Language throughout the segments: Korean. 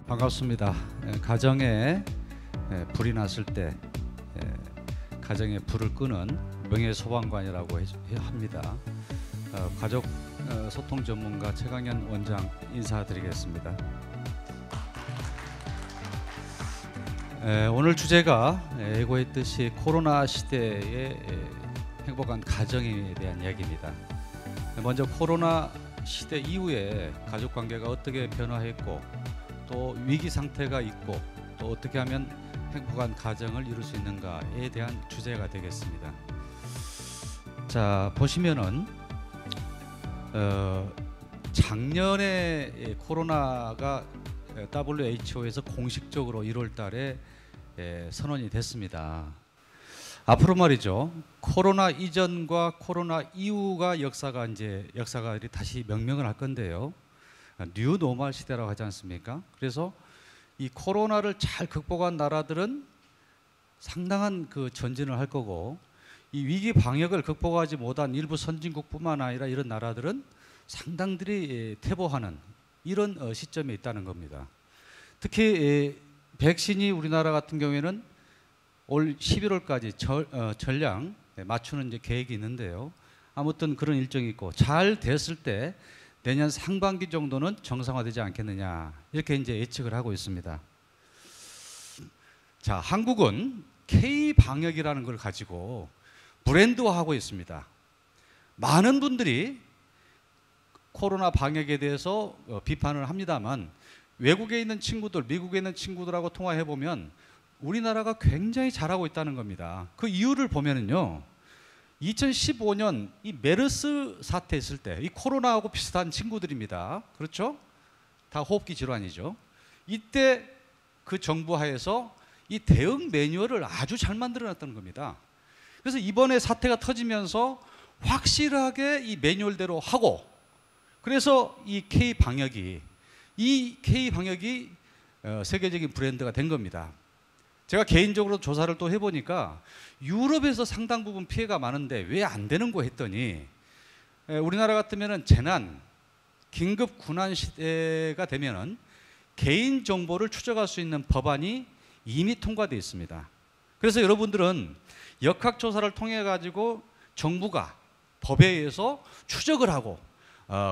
반갑습니다. 가정에 불이 났을 때 가정에 불을 끄는 명예소방관이라고 합니다. 가족 소통 전문가 최강현 원장 인사드리겠습니다. 오늘 주제가 예고했듯이 코로나 시대의 행복한 가정에 대한 이야기입니다. 먼저 코로나 시대 이후에 가족 관계가 어떻게 변화했고 또 위기 상태가 있고 또 어떻게 하면 행복한 가정을 이룰 수 있는가에 대한 주제가 되겠습니다. 자, 보시면은 작년에 코로나가 WHO에서 공식적으로 1월 달에 선언이 됐습니다. 앞으로 말이죠. 코로나 이전과 코로나 이후가 역사가 다시 명명을 할 건데요. 뉴 노멀 시대라고 하지 않습니까? 그래서 이 코로나를 잘 극복한 나라들은 상당한 그 전진을 할 거고, 이 위기 방역을 극복하지 못한 일부 선진국뿐만 아니라 이런 나라들은 상당들이 퇴보하는 이런 시점에 있다는 겁니다. 특히 백신이 우리나라 같은 경우에는 올 11월까지 전량 맞추는 이제 계획이 있는데요. 아무튼 그런 일정이 있고 잘 됐을 때 내년 상반기 정도는 정상화되지 않겠느냐 이렇게 이제 예측을 하고 있습니다. 자, 한국은 K 방역이라는 걸 가지고 브랜드화하고 있습니다. 많은 분들이 코로나 방역에 대해서 비판을 합니다만 외국에 있는 친구들, 미국에 있는 친구들하고 통화해 보면 우리나라가 굉장히 잘하고 있다는 겁니다. 그 이유를 보면은요. 2015년 이 메르스 사태 있을 때 이 코로나하고 비슷한 친구들입니다. 그렇죠? 다 호흡기 질환이죠. 이때 그 정부 하에서 이 대응 매뉴얼을 아주 잘 만들어놨다는 겁니다. 그래서 이번에 사태가 터지면서 확실하게 이 매뉴얼대로 하고, 그래서 이 K 방역이 세계적인 브랜드가 된 겁니다. 제가 개인적으로 조사를 또 해보니까 유럽에서 상당 부분 피해가 많은데 왜 안 되는 거 했더니 우리나라 같으면은 재난, 긴급 군안 시대가 되면은 개인 정보를 추적할 수 있는 법안이 이미 통과되어 있습니다. 그래서 여러분들은 역학조사를 통해 가지고 정부가 법에 의해서 추적을 하고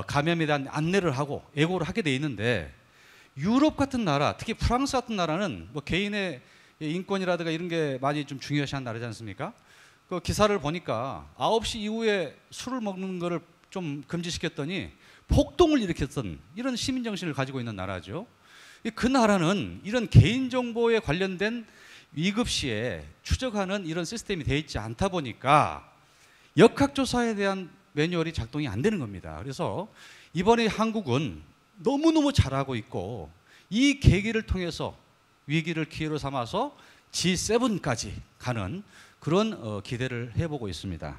감염에 대한 안내를 하고 예고를 하게 돼 있는데, 유럽 같은 나라, 특히 프랑스 같은 나라는 뭐 개인의 인권이라든가 이런 게 많이 좀 중요시한 나라지 않습니까? 그 기사를 보니까 9시 이후에 술을 먹는 거를 좀 금지시켰더니 폭동을 일으켰던 이런 시민 정신을 가지고 있는 나라죠. 그 나라는 이런 개인정보에 관련된 위급 시에 추적하는 이런 시스템이 되어 있지 않다 보니까 역학조사에 대한 매뉴얼이 작동이 안 되는 겁니다. 그래서 이번에 한국은 너무너무 잘하고 있고 이 계기를 통해서 위기를 기회로 삼아서 G7까지 가는 그런 기대를 해보고 있습니다.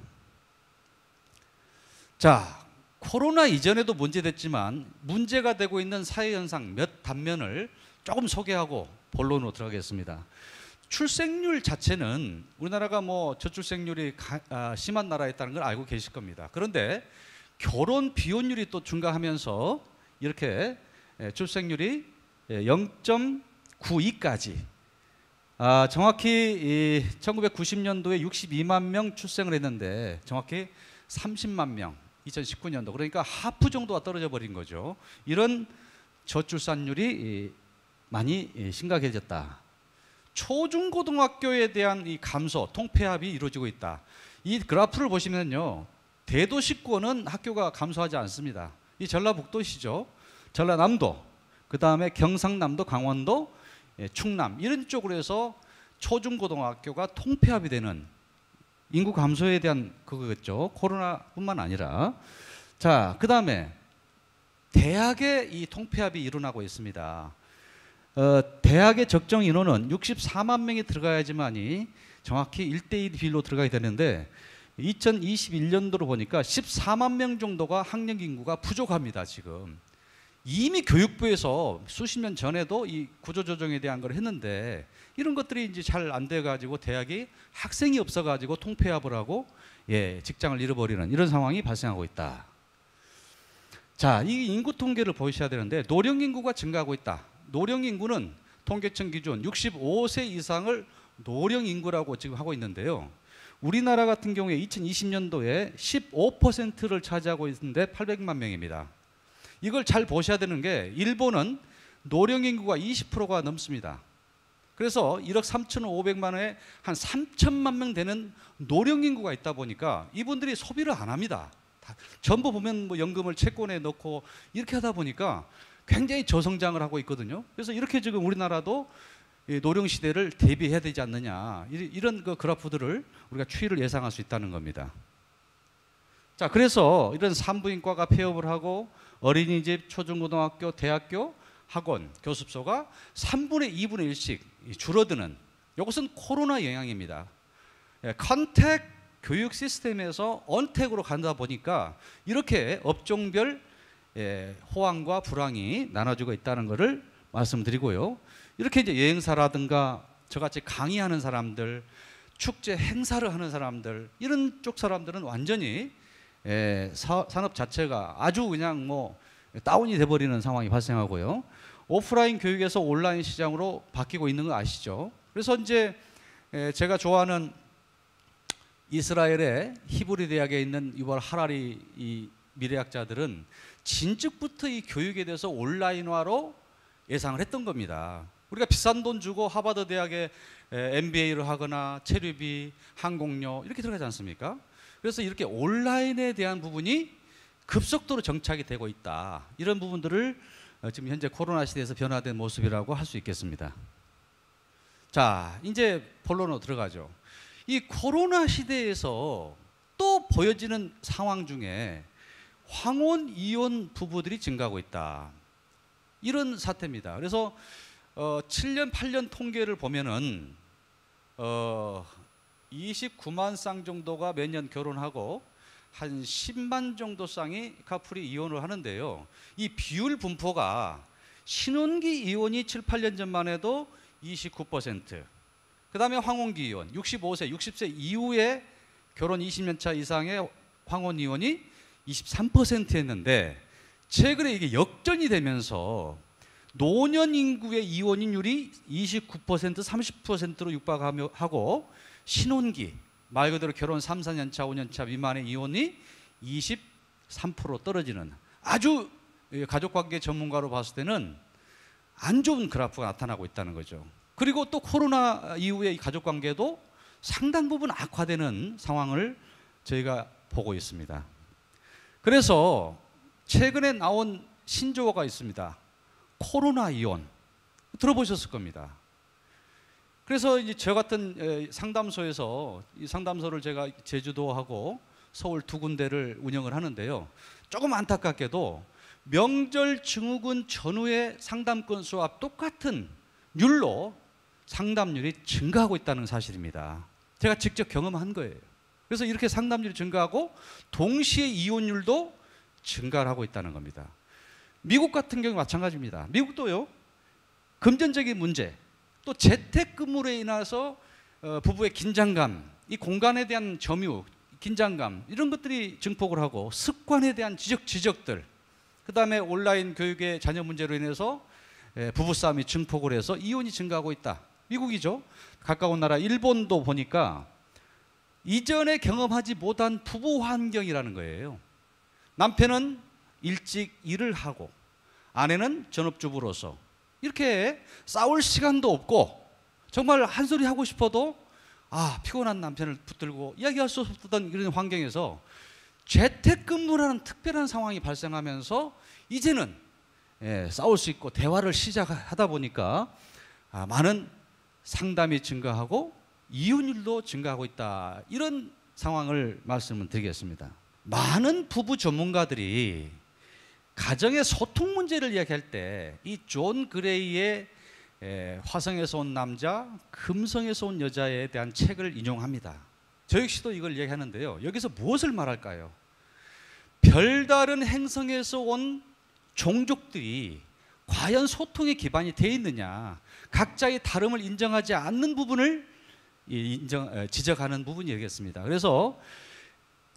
자, 코로나 이전에도 문제됐지만 문제가 되고 있는 사회현상 몇 단면을 조금 소개하고 본론으로 들어가겠습니다. 출생률 자체는 우리나라가 뭐 저출생률이 심한 나라였다는 걸 알고 계실 겁니다. 그런데 결혼 비혼율이 또 증가하면서 이렇게 출생률이 0.92까지 정확히 1990년도에 62만 명 출생을 했는데 정확히 30만 명 2019년도, 그러니까 하프 정도가 떨어져 버린 거죠. 이런 저출산율이 많이 심각해졌다. 초중고등학교에 대한 이 감소, 통폐합이 이루어지고 있다. 이 그래프를 보시면요, 대도시권은 학교가 감소하지 않습니다. 이 전라북도시죠. 전라남도, 그 다음에 경상남도, 강원도, 충남 이런 쪽으로 해서 초중고등학교가 통폐합이 되는 인구 감소에 대한 그거겠죠. 코로나뿐만 아니라. 자, 그 다음에 대학의 이 통폐합이 일어나고 있습니다. 대학의 적정 인원은 64만 명이 들어가야지만이 정확히 1대1 비율로 들어가게 되는데 2021년도로 보니까 14만 명 정도가 학령 인구가 부족합니다. 지금 이미 교육부에서 수십 년 전에도 이 구조조정에 대한 걸 했는데 이런 것들이 이제 잘 안 돼가지고 대학이 학생이 없어가지고 통폐합을 하고 직장을 잃어버리는 이런 상황이 발생하고 있다. 자, 이 인구 통계를 보셔야 되는데 노령 인구가 증가하고 있다. 노령 인구는 통계청 기준 65세 이상을 노령 인구라고 지금 하고 있는데요. 우리나라 같은 경우에 2020년도에 15%를 차지하고 있는데 800만 명입니다. 이걸 잘 보셔야 되는 게 일본은 노령 인구가 20%가 넘습니다. 그래서 1억 3,500만에 한 3천만 명 되는 노령 인구가 있다 보니까 이분들이 소비를 안 합니다. 전부 보면 뭐 연금을 채권에 넣고 이렇게 하다 보니까 굉장히 저성장을 하고 있거든요. 그래서 이렇게 지금 우리나라도 노령 시대를 대비해야 되지 않느냐, 이런 그 그래프들을 우리가 추이를 예상할 수 있다는 겁니다. 자, 그래서 이런 산부인과가 폐업을 하고 어린이집, 초중고등학교, 대학교, 학원, 교습소가 3분의 2분의 1씩 줄어드는, 이것은 코로나 영향입니다. 컨택 교육 시스템에서 언택으로 간다 보니까 이렇게 업종별 호황과 불황이 나눠지고 있다는 것을 말씀드리고요. 이렇게 이제 여행사라든가 저같이 강의하는 사람들, 축제 행사를 하는 사람들, 이런 쪽 사람들은 완전히 산업 자체가 아주 그냥 뭐 다운이 돼버리는 상황이 발생하고요. 오프라인 교육에서 온라인 시장으로 바뀌고 있는 거 아시죠? 그래서 이제 제가 좋아하는 이스라엘의 히브리 대학에 있는 유발 하라리 이 미래학자들은 진즉부터 이 교육에 대해서 온라인화로 예상을 했던 겁니다. 우리가 비싼 돈 주고 하버드 대학에 MBA를 하거나 체류비, 항공료 이렇게 들어가지 않습니까? 그래서 이렇게 온라인에 대한 부분이 급속도로 정착이 되고 있다. 이런 부분들을 지금 현재 코로나 시대에서 변화된 모습이라고 할 수 있겠습니다. 자, 이제 본론으로 들어가죠. 이 코로나 시대에서 또 보여지는 상황 중에 황혼 이혼 부부들이 증가하고 있다. 이런 사태입니다. 그래서 7년, 8년 통계를 보면은 29만 쌍 정도가 매년 결혼하고 한 10만 정도 쌍이 커플이 이혼을 하는데요. 이 비율 분포가 신혼기 이혼이 7, 8년 전만 해도 29%, 그 다음에 황혼기 이혼, 65세, 60세 이후에 결혼 20년 차 이상의 황혼 이혼이 23%였는데 최근에 이게 역전이 되면서 노년 인구의 이혼율이 29%, 30%로 육박하고 신혼기, 말 그대로 결혼 3, 4년 차, 5년 차 미만의 이혼이 23% 떨어지는, 아주 가족관계 전문가로 봤을 때는 안 좋은 그래프가 나타나고 있다는 거죠. 그리고 또 코로나 이후에 가족관계도 상당 부분 악화되는 상황을 저희가 보고 있습니다. 그래서 최근에 나온 신조어가 있습니다. 코로나 이혼, 들어보셨을 겁니다. 그래서 이제 저 같은 상담소에서, 이 상담소를 제가 제주도하고 서울 두 군데를 운영을 하는데요. 조금 안타깝게도 명절 증후군 전후의 상담 건수와 똑같은 율로 상담률이 증가하고 있다는 사실입니다. 제가 직접 경험한 거예요. 그래서 이렇게 상담률이 증가하고 동시에 이혼율도 증가를 하고 있다는 겁니다. 미국 같은 경우 마찬가지입니다. 미국도요, 금전적인 문제, 또 재택근무로 인해서 부부의 긴장감, 이 공간에 대한 점유, 긴장감, 이런 것들이 증폭을 하고 습관에 대한 지적들, 그 다음에 온라인 교육의 자녀 문제로 인해서 부부싸움이 증폭을 해서 이혼이 증가하고 있다. 미국이죠. 가까운 나라 일본도 보니까 이전에 경험하지 못한 부부 환경이라는 거예요. 남편은 일찍 일을 하고 아내는 전업주부로서 이렇게 싸울 시간도 없고 정말 한 소리 하고 싶어도 피곤한 남편을 붙들고 이야기할 수 없었던 이런 환경에서 재택근무라는 특별한 상황이 발생하면서 이제는 싸울 수 있고 대화를 시작하다 보니까 많은 상담이 증가하고 이혼율도 증가하고 있다. 이런 상황을 말씀을 드리겠습니다. 많은 부부 전문가들이 가정의 소통 문제를 이야기할 때 이 존 그레이의 화성에서 온 남자, 금성에서 온 여자에 대한 책을 인용합니다. 저 역시도 이걸 이야기하는데요. 여기서 무엇을 말할까요? 별다른 행성에서 온 종족들이 과연 소통의 기반이 되어 있느냐, 각자의 다름을 인정하지 않는 부분을 지적하는 부분이겠습니다. 그래서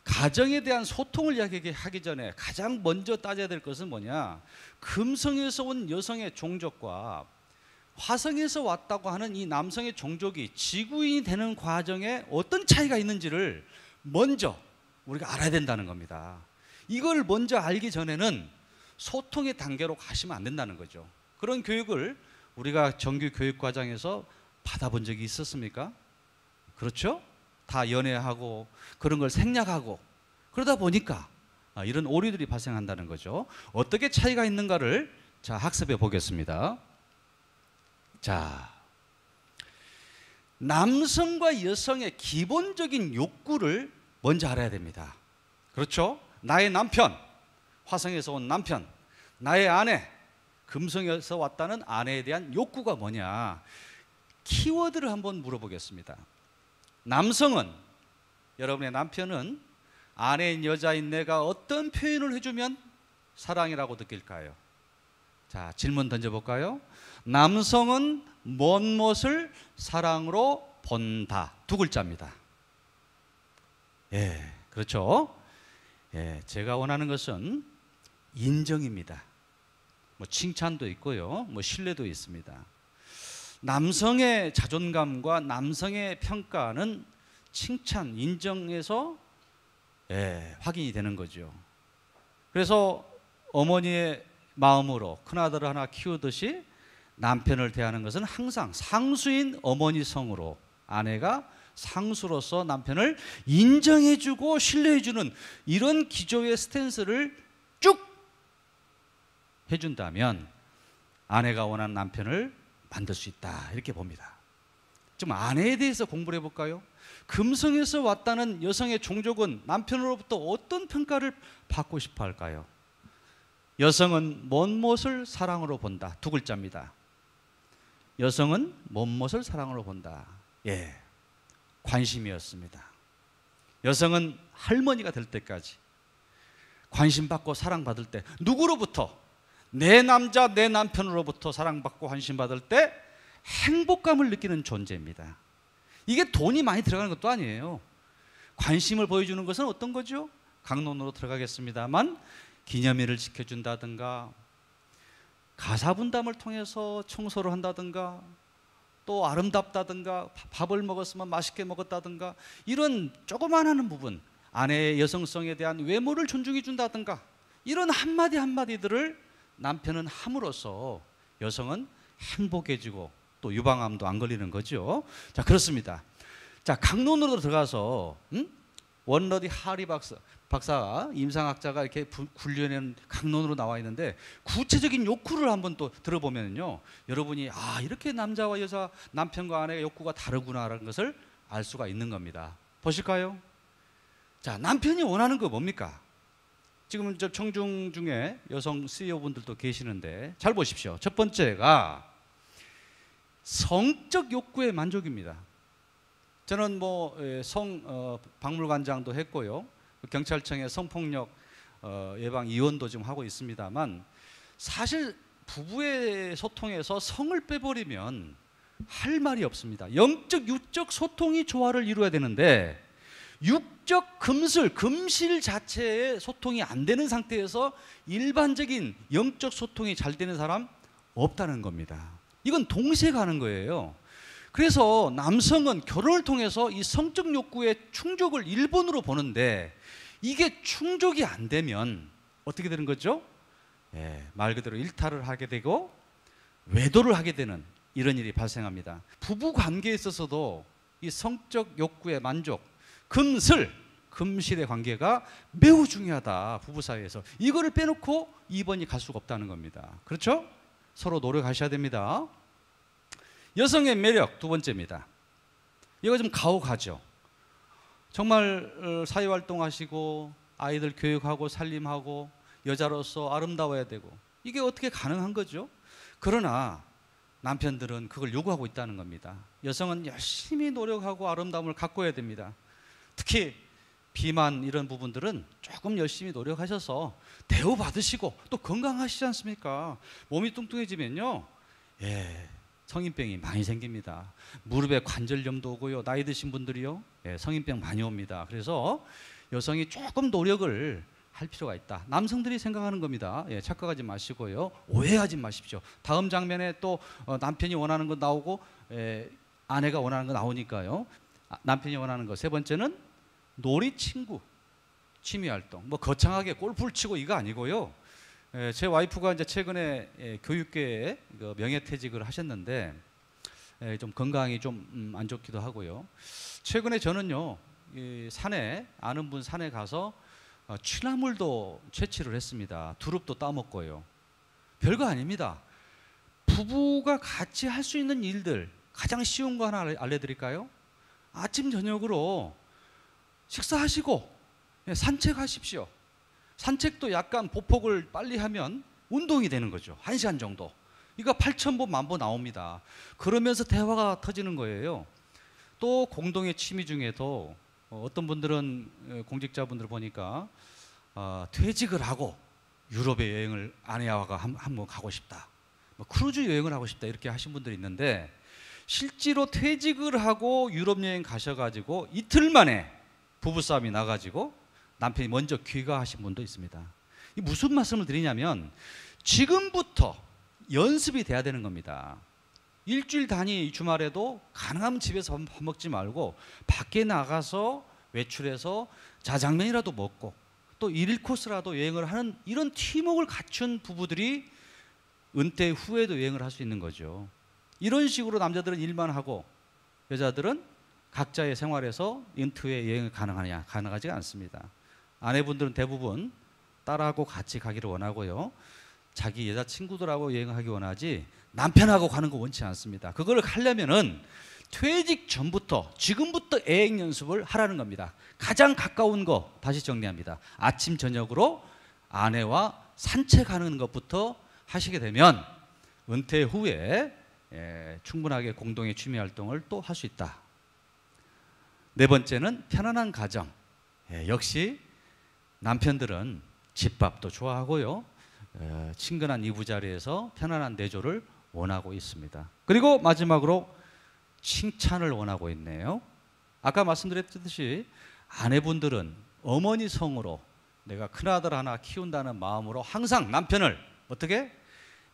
가정에 대한 소통을 이야기하기 전에 가장 먼저 따져야 될 것은 뭐냐? 금성에서 온 여성의 종족과 화성에서 왔다고 하는 이 남성의 종족이 지구인이 되는 과정에 어떤 차이가 있는지를 먼저 우리가 알아야 된다는 겁니다. 이걸 먼저 알기 전에는 소통의 단계로 가시면 안 된다는 거죠. 그런 교육을 우리가 정규 교육 과정에서 받아본 적이 있었습니까? 그렇죠? 다 연애하고 그런 걸 생략하고 그러다 보니까 이런 오류들이 발생한다는 거죠. 어떻게 차이가 있는가를 자, 학습해 보겠습니다. 자, 남성과 여성의 기본적인 욕구를 먼저 알아야 됩니다. 그렇죠? 나의 남편, 화성에서 온 남편, 나의 아내, 금성에서 왔다는 아내에 대한 욕구가 뭐냐? 키워드를 한번 물어보겠습니다. 남성은, 여러분의 남편은 아내인 여자인 내가 어떤 표현을 해주면 사랑이라고 느낄까요? 자, 질문 던져볼까요? 남성은 무엇을 사랑으로 본다. 두 글자입니다. 예, 그렇죠? 예, 제가 원하는 것은 인정입니다. 뭐 칭찬도 있고요, 뭐 신뢰도 있습니다. 남성의 자존감과 남성의 평가는 칭찬, 인정에서 확인이 되는 거죠. 그래서 어머니의 마음으로 큰아들을 하나 키우듯이 남편을 대하는 것은 항상 상수인 어머니 성으로 아내가 상수로서 남편을 인정해주고 신뢰해주는 이런 기조의 스탠스를 쭉 해준다면 아내가 원하는 남편을 만들 수 있다, 이렇게 봅니다. 좀 아내에 대해서 공부를 해볼까요? 금성에서 왔다는 여성의 종족은 남편으로부터 어떤 평가를 받고 싶어 할까요? 여성은 무엇을 사랑으로 본다. 두 글자입니다. 여성은 무엇을 사랑으로 본다. 예, 관심이었습니다. 여성은 할머니가 될 때까지 관심받고 사랑받을 때, 누구로부터? 내 남자, 내 남편으로부터 사랑받고 관심받을 때 행복감을 느끼는 존재입니다. 이게 돈이 많이 들어가는 것도 아니에요. 관심을 보여주는 것은 어떤 거죠? 강론으로 들어가겠습니다만 기념일을 지켜준다든가, 가사분담을 통해서 청소를 한다든가, 또 아름답다든가, 밥을 먹었으면 맛있게 먹었다든가, 이런 조그만한 부분, 아내의 여성성에 대한 외모를 존중해 준다든가, 이런 한마디 한마디들을 남편은 함으로써 여성은 행복해지고 또 유방암도 안 걸리는 거죠. 자, 그렇습니다. 자, 강론으로 들어가서 원러디 하리 박사 임상학자가 이렇게 분류해낸 강론으로 나와 있는데, 구체적인 욕구를 한번 또 들어보면요, 여러분이 이렇게 남자와 여자, 남편과 아내의 욕구가 다르구나라는 것을 알 수가 있는 겁니다. 보실까요? 자, 남편이 원하는 거 뭡니까? 지금 저 청중 중에 여성 CEO분들도 계시는데 잘 보십시오. 첫 번째가 성적 욕구의 만족입니다. 저는 박물관장도 했고요, 경찰청의 성폭력 예방 이원도 지금 하고 있습니다만, 사실 부부의 소통에서 성을 빼버리면 할 말이 없습니다. 영적, 육적 소통이 조화를 이루어야 되는데, 육적 금실 자체의 소통이 안 되는 상태에서 일반적인 영적 소통이 잘 되는 사람 없다는 겁니다. 이건 동시에 가는 거예요. 그래서 남성은 결혼을 통해서 이 성적 욕구의 충족을 1번으로 보는데, 이게 충족이 안 되면 어떻게 되는 거죠? 말 그대로 일탈을 하게 되고 외도를 하게 되는 이런 일이 발생합니다. 부부 관계에 있어서도 이 성적 욕구의 만족, 금실의 관계가 매우 중요하다. 부부 사이에서 이거를 빼놓고 2번이 갈 수가 없다는 겁니다. 그렇죠? 서로 노력하셔야 됩니다. 여성의 매력 두 번째입니다. 이거 좀 가혹하죠. 정말 사회활동하시고 아이들 교육하고 살림하고 여자로서 아름다워야 되고, 이게 어떻게 가능한 거죠? 그러나 남편들은 그걸 요구하고 있다는 겁니다. 여성은 열심히 노력하고 아름다움을 가꿔야 됩니다. 특히 비만 이런 부분들은 조금 열심히 노력하셔서 대우받으시고 또 건강하시지 않습니까? 몸이 뚱뚱해지면요, 성인병이 많이 생깁니다. 무릎에 관절염도 오고요, 나이 드신 분들이요, 성인병 많이 옵니다. 그래서 여성이 조금 노력을 할 필요가 있다. 남성들이 생각하는 겁니다. 예, 착각하지 마시고요. 오해하지 마십시오. 다음 장면에 또 남편이 원하는 거 나오고 아내가 원하는 거 나오니까요. 남편이 원하는 거 세 번째는 놀이 친구, 취미 활동. 뭐 거창하게 골프를 치고 이거 아니고요. 제 와이프가 이제 최근에 교육계에 명예퇴직을 하셨는데 좀 건강이 좀 안 좋기도 하고요. 최근에 저는요, 산에 아는 분 산에 가서 취나물도 채취를 했습니다. 두릅도 따먹고요. 별거 아닙니다. 부부가 같이 할 수 있는 일들 가장 쉬운 거 하나 알려드릴까요? 아침 저녁으로 식사하시고 산책하십시오. 산책도 약간 보폭을 빨리 하면 운동이 되는 거죠. 1시간 정도. 이거 8,000보 10,000보 나옵니다. 그러면서 대화가 터지는 거예요. 또 공동의 취미 중에도 어떤 분들은 공직자분들 보니까 퇴직을 하고 유럽에 여행을 아내와 한번 가고 싶다. 뭐 크루즈 여행을 하고 싶다 이렇게 하신 분들이 있는데 실제로 퇴직을 하고 유럽 여행 가셔가지고 이틀 만에 부부싸움이 나가지고 남편이 먼저 귀가하신 분도 있습니다. 이 무슨 말씀을 드리냐면 지금부터 연습이 돼야 되는 겁니다. 일주일 단위 주말에도 가능하면 집에서 밥 먹지 말고 밖에 나가서 외출해서 자장면이라도 먹고 또 일일 코스라도 여행을 하는 이런 팀워크를 갖춘 부부들이 은퇴 후에도 여행을 할 수 있는 거죠. 이런 식으로 남자들은 일만 하고 여자들은 각자의 생활에서 은퇴 후에 여행이 가능하냐? 가능하지가 않습니다. 아내분들은 대부분 딸하고 같이 가기를 원하고요. 자기 여자친구들하고 여행하기 원하지 남편하고 가는 거 원치 않습니다. 그걸 하려면은 퇴직 전부터 지금부터 애행 연습을 하라는 겁니다. 가장 가까운 거 다시 정리합니다. 아침 저녁으로 아내와 산책하는 것부터 하시게 되면 은퇴 후에 충분하게 공동의 취미 활동을 또 할 수 있다. 네 번째는 편안한 가정. 역시 남편들은 집밥도 좋아하고요. 친근한 이부자리에서 편안한 내조를 원하고 있습니다. 그리고 마지막으로 칭찬을 원하고 있네요. 아까 말씀드렸듯이 아내분들은 어머니 성으로 내가 큰아들 하나 키운다는 마음으로 항상 남편을 어떻게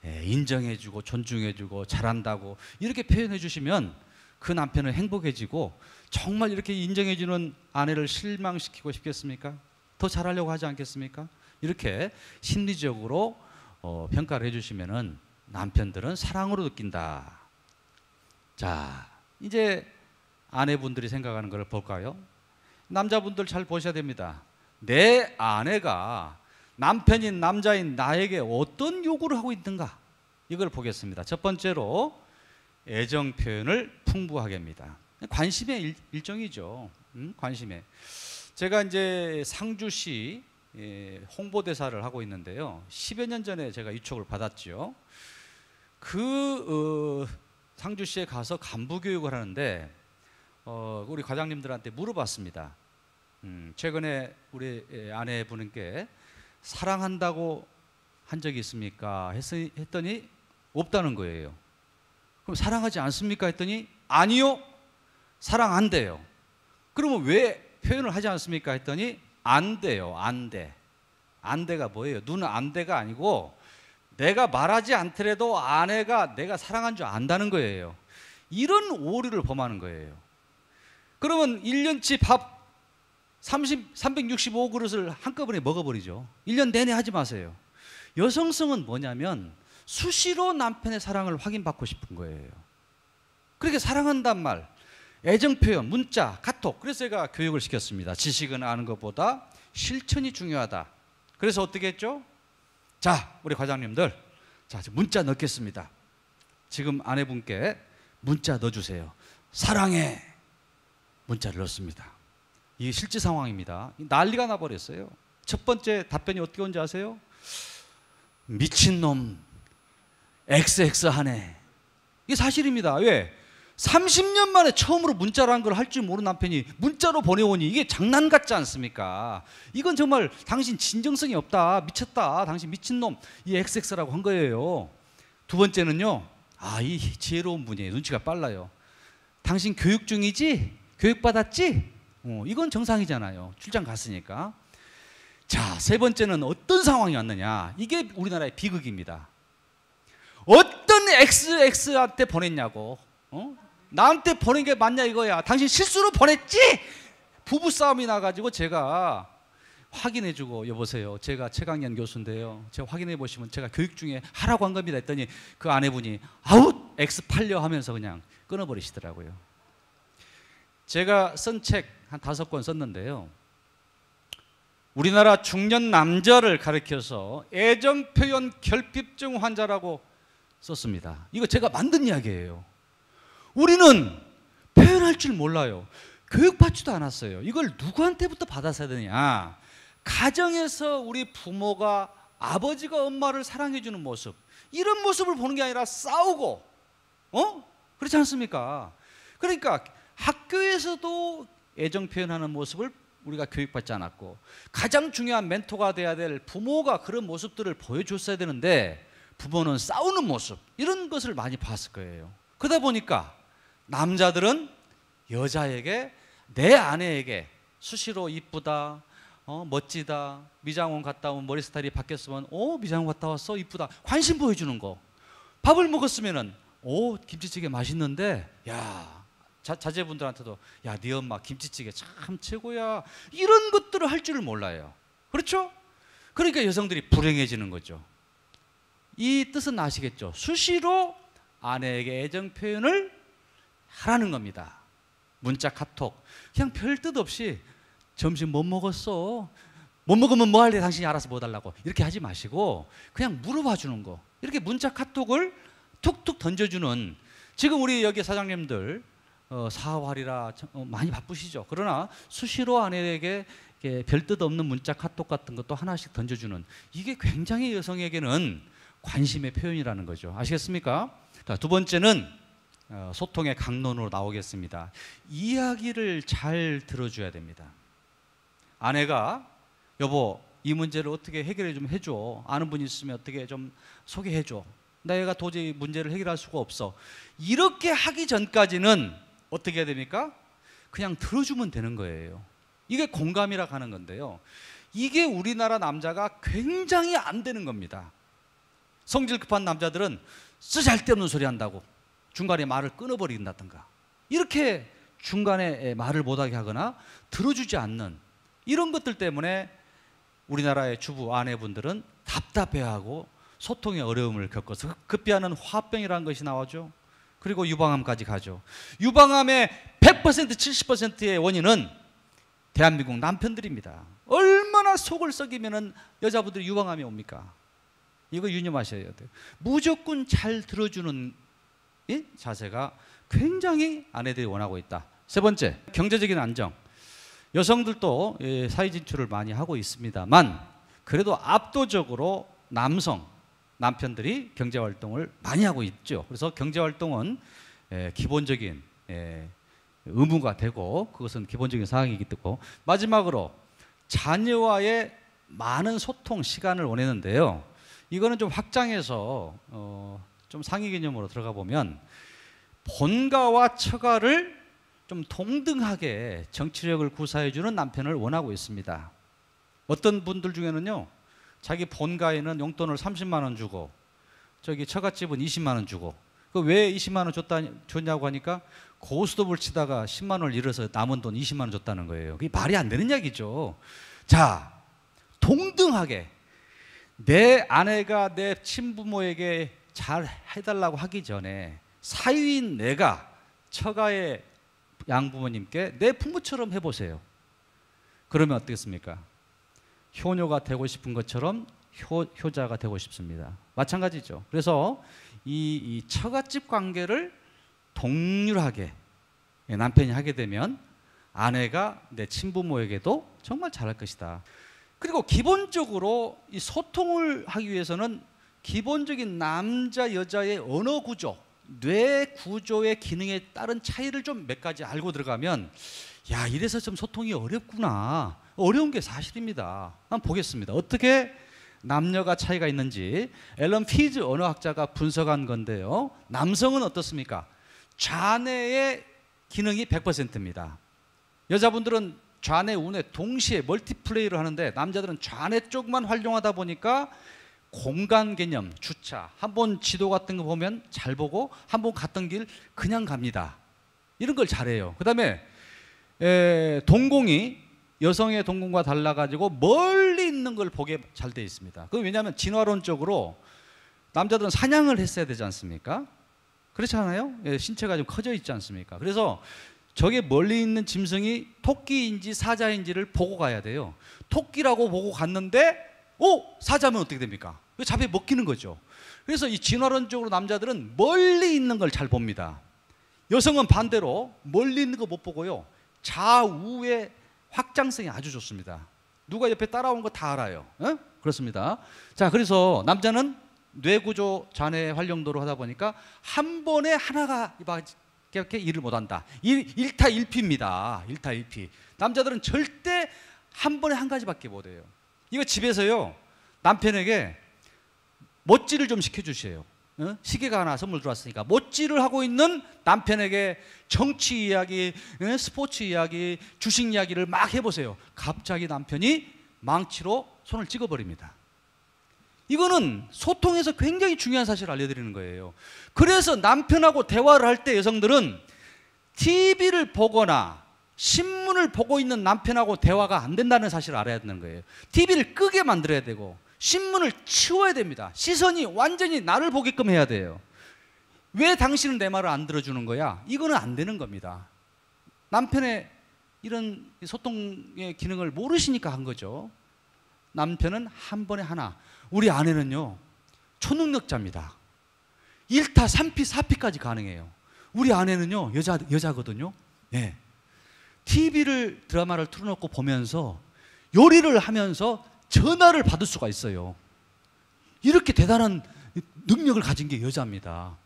인정해주고 존중해주고 잘한다고 이렇게 표현해 주시면 그 남편은 행복해지고 정말 이렇게 인정해주는 아내를 실망시키고 싶겠습니까? 더 잘하려고 하지 않겠습니까? 이렇게 심리적으로 평가를 해주시면은 남편들은 사랑으로 느낀다. 자, 이제 아내분들이 생각하는 걸 볼까요? 남자분들 잘 보셔야 됩니다. 내 아내가 남편인 남자인 나에게 어떤 요구를 하고 있는가? 이걸 보겠습니다. 첫 번째로 애정 표현을 풍부하게 합니다. 관심의 일종이죠. 관심의. 제가 이제 상주시 홍보대사를 하고 있는데요. 10여 년 전에 제가 유촉을 받았죠. 상주시에 가서 간부 교육을 하는데 우리 과장님들한테 물어봤습니다. 최근에 우리 아내분께 사랑한다고 한 적이 있습니까? 했더니 없다는 거예요. 그럼 사랑하지 않습니까? 했더니 아니요, 사랑 안 돼요. 그러면 왜 표현을 하지 않습니까? 했더니 안 돼요. 안 돼. 안 돼가 뭐예요? 눈은 안 돼가 아니고 내가 말하지 않더라도 아내가 내가 사랑한 줄 안다는 거예요. 이런 오류를 범하는 거예요. 그러면 1년치 밥 365그릇을 한꺼번에 먹어버리죠. 1년 내내 하지 마세요. 여성성은 뭐냐면 수시로 남편의 사랑을 확인받고 싶은 거예요. 그렇게 사랑한단 말, 애정 표현, 문자, 카톡. 그래서 제가 교육을 시켰습니다. 지식은 아는 것보다 실천이 중요하다. 그래서 어떻게 했죠? 자, 우리 과장님들, 자, 문자 넣겠습니다. 지금 아내분께 문자 넣어주세요. 사랑해. 문자를 넣습니다. 이게 실제 상황입니다. 난리가 나버렸어요. 첫 번째 답변이 어떻게 온지 아세요? 미친놈, XX하네. 이게 사실입니다. 왜? 30년 만에 처음으로 문자라는 걸 할 줄 모르는 남편이 문자로 보내오니 이게 장난 같지 않습니까? 이건 정말 당신 진정성이 없다, 미쳤다, 당신 미친놈, 이 XX라고 한 거예요. 두 번째는요, 이 지혜로운 분이에요. 눈치가 빨라요. 당신 교육 중이지? 교육 받았지? 이건 정상이잖아요. 출장 갔으니까. 자, 세 번째는 어떤 상황이 왔느냐. 이게 우리나라의 비극입니다. 어떤 XX한테 보냈냐고. 나한테 보낸 게 맞냐 이거야. 당신 실수로 보냈지? 부부싸움이 나가지고 제가 확인해주고, 여보세요, 제가 최강현 교수인데요, 제가 확인해 보시면 제가 교육 중에 하라고 한 겁니다 했더니 그 아내분이 아웃 X 팔려 하면서 그냥 끊어버리시더라고요. 제가 쓴 책 한 5권 썼는데요, 우리나라 중년 남자를 가리켜서 애정 표현 결핍증 환자라고 썼습니다. 이거 제가 만든 이야기예요. 우리는 표현할 줄 몰라요. 교육받지도 않았어요. 이걸 누구한테부터 받았어야 되냐. 가정에서 우리 부모가, 아버지가 엄마를 사랑해 주는 모습, 이런 모습을 보는 게 아니라 싸우고, 그렇지 않습니까? 그러니까 학교에서도 애정 표현하는 모습을 우리가 교육받지 않았고, 가장 중요한 멘토가 돼야 될 부모가 그런 모습들을 보여줬어야 되는데 부모는 싸우는 모습, 이런 것을 많이 봤을 거예요. 그러다 보니까 남자들은 여자에게, 내 아내에게 수시로 이쁘다, 멋지다, 미장원 갔다 오면 머리 스타일이 바뀌었으면 미장원 갔다 왔어, 이쁘다, 관심 보여주는 거. 밥을 먹었으면은 김치찌개 맛있는데, 야, 자제분들한테도 야, 네 엄마 김치찌개 참 최고야, 이런 것들을 할 줄을 몰라요. 그렇죠? 그러니까 여성들이 불행해지는 거죠. 이 뜻은 아시겠죠? 수시로 아내에게 애정 표현을 하라는 겁니다. 문자, 카톡, 그냥 별 뜻 없이 점심 뭐 먹었어? 못 먹으면 뭐 할래? 당신이 알아서 뭐 달라고, 이렇게 하지 마시고 그냥 물어봐 주는 거, 이렇게 문자, 카톡을 툭툭 던져주는. 지금 우리 여기 사장님들 사활이라 많이 바쁘시죠. 그러나 수시로 아내에게 별 뜻 없는 문자, 카톡 같은 것도 하나씩 던져주는, 이게 굉장히 여성에게는 관심의 표현이라는 거죠. 아시겠습니까? 자, 두 번째는 소통의 강론으로 나오겠습니다. 이야기를 잘 들어줘야 됩니다. 아내가 여보, 이 문제를 어떻게 해결해 좀 해줘, 아는 분 있으면 어떻게 좀 소개해줘, 내가 도저히 문제를 해결할 수가 없어, 이렇게 하기 전까지는 어떻게 해야 됩니까? 그냥 들어주면 되는 거예요. 이게 공감이라고 하는 건데요, 이게 우리나라 남자가 굉장히 안 되는 겁니다. 성질 급한 남자들은 쓰잘데없는 소리 한다고 중간에 말을 끊어버린다든가, 이렇게 중간에 말을 못하게 하거나 들어주지 않는 이런 것들 때문에 우리나라의 주부 아내분들은 답답해하고 소통의 어려움을 겪어서 급비하는 화병이라는 것이 나오죠. 그리고 유방암까지 가죠. 유방암의 100% 70%의 원인은 대한민국 남편들입니다. 얼마나 속을 썩이면 여자분들이 유방암이 옵니까? 이거 유념하셔야 돼요. 무조건 잘 들어주는 이 자세가 굉장히 아내들이 원하고 있다. 세 번째, 경제적인 안정. 여성들도 사회 진출을 많이 하고 있습니다만 그래도 압도적으로 남편들이 경제활동을 많이 하고 있죠. 그래서 경제활동은 기본적인 의무가 되고, 그것은 기본적인 사항이기 때문에. 마지막으로 자녀와의 많은 소통 시간을 원하는데요, 이거는 좀 확장해서 좀 상위 개념으로 들어가 보면 본가와 처가를 좀 동등하게 정치력을 구사해주는 남편을 원하고 있습니다. 어떤 분들 중에는요, 자기 본가에는 용돈을 30만 원 주고 저기 처갓집은 20만 원 주고, 그 왜 20만 원 줬냐고 하니까 고스톱을 치다가 10만 원을 잃어서 남은 돈 20만 원 줬다는 거예요. 그게 말이 안 되는 이야기죠. 자, 동등하게 내 아내가 내 친부모에게 잘 해달라고 하기 전에 사위인 내가 처가의 양부모님께 내 부모처럼 해보세요. 그러면 어떻겠습니까? 효녀가 되고 싶은 것처럼 효자가 되고 싶습니다. 마찬가지죠. 그래서 이 처갓집 관계를 동률하게 남편이 하게 되면 아내가 내 친부모에게도 정말 잘할 것이다. 그리고 기본적으로 이 소통을 하기 위해서는 기본적인 남자 여자의 언어 구조, 뇌 구조의 기능에 따른 차이를 좀 몇 가지 알고 들어가면, 야, 이래서 좀 소통이 어렵구나, 어려운 게 사실입니다. 한번 보겠습니다. 어떻게 남녀가 차이가 있는지 앨런 피즈 언어학자가 분석한 건데요, 남성은 어떻습니까? 좌뇌의 기능이 100%입니다. 여자분들은 좌뇌 우뇌 동시에 멀티플레이를 하는데 남자들은 좌뇌 쪽만 활용하다 보니까 공간 개념, 주차, 한번 지도 같은 거 보면 잘 보고 한번 갔던 길 그냥 갑니다. 이런 걸 잘해요. 그 다음에 동공이 여성의 동공과 달라가지고 멀리 있는 걸 보게 잘 돼 있습니다. 그 왜냐하면 진화론적으로 남자들은 사냥을 했어야 되지 않습니까? 그렇지 않아요? 신체가 좀 커져 있지 않습니까? 그래서 저게 멀리 있는 짐승이 토끼인지 사자인지를 보고 가야 돼요. 토끼라고 보고 갔는데 사자면 어떻게 됩니까? 잡에 먹히는 거죠. 그래서 이 진화론적으로 남자들은 멀리 있는 걸 잘 봅니다. 여성은 반대로 멀리 있는 거 못 보고요. 좌우의 확장성이 아주 좋습니다. 누가 옆에 따라온 거 다 알아요. 그렇습니다. 자, 그래서 남자는 뇌구조 좌뇌 활용도로 하다 보니까 한 번에 하나가 이렇게 일을 못한다. 1타1피입니다. 1타1피. 남자들은 절대 한 번에 한 가지밖에 못해요. 이거 집에서요, 남편에게 못질을 좀 시켜주세요. 시계가 하나 선물 들어왔으니까 못질을 하고 있는 남편에게 정치 이야기, 스포츠 이야기, 주식 이야기를 막 해보세요. 갑자기 남편이 망치로 손을 찍어버립니다. 이거는 소통에서 굉장히 중요한 사실을 알려드리는 거예요. 그래서 남편하고 대화를 할 때 여성들은 TV를 보거나 신문을 보고 있는 남편하고 대화가 안 된다는 사실을 알아야 되는 거예요. TV를 끄게 만들어야 되고 신문을 치워야 됩니다. 시선이 완전히 나를 보게끔 해야 돼요. 왜 당신은 내 말을 안 들어주는 거야? 이거는 안 되는 겁니다. 남편의 이런 소통의 기능을 모르시니까 한 거죠. 남편은 한 번에 하나. 우리 아내는요, 초능력자입니다. 1타, 3피, 4피까지 가능해요. 우리 아내는요, 여자거든요. 예. TV를, 드라마를 틀어놓고 보면서 요리를 하면서 전화를 받을 수가 있어요. 이렇게 대단한 능력을 가진 게 여자입니다.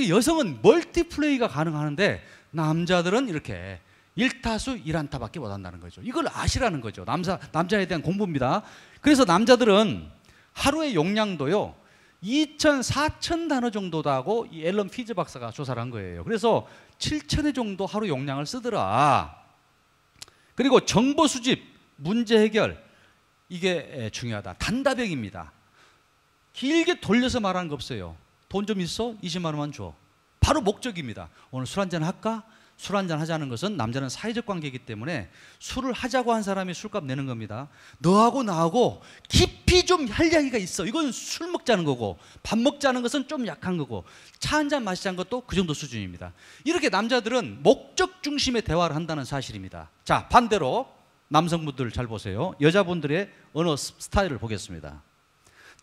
여성은 멀티플레이가 가능하는데 남자들은 이렇게 1타수 1안타밖에 못한다는 거죠. 이걸 아시라는 거죠. 남자에 대한 공부입니다. 그래서 남자들은 하루의 용량도요 2,000, 4,000 단어 정도다고 이 앨런 피즈 박사가 조사를 한 거예요. 그래서 7,000회 정도 하루 용량을 쓰더라. 그리고 정보 수집, 문제 해결, 이게 중요하다. 단답형입니다. 길게 돌려서 말하는 거 없어요. 돈 좀 있어? 20만 원만 줘. 바로 목적입니다. 오늘 술 한잔 할까? 술 한잔 하자는 것은 남자는 사회적 관계이기 때문에 술을 하자고 한 사람이 술값 내는 겁니다. 너하고 나하고 깊이 좀 할 이야기가 있어. 이건 술 먹자는 거고, 밥 먹자는 것은 좀 약한 거고, 차 한잔 마시자는 것도 그 정도 수준입니다. 이렇게 남자들은 목적 중심의 대화를 한다는 사실입니다. 자, 반대로 남성분들 잘 보세요. 여자분들의 언어 스타일을 보겠습니다.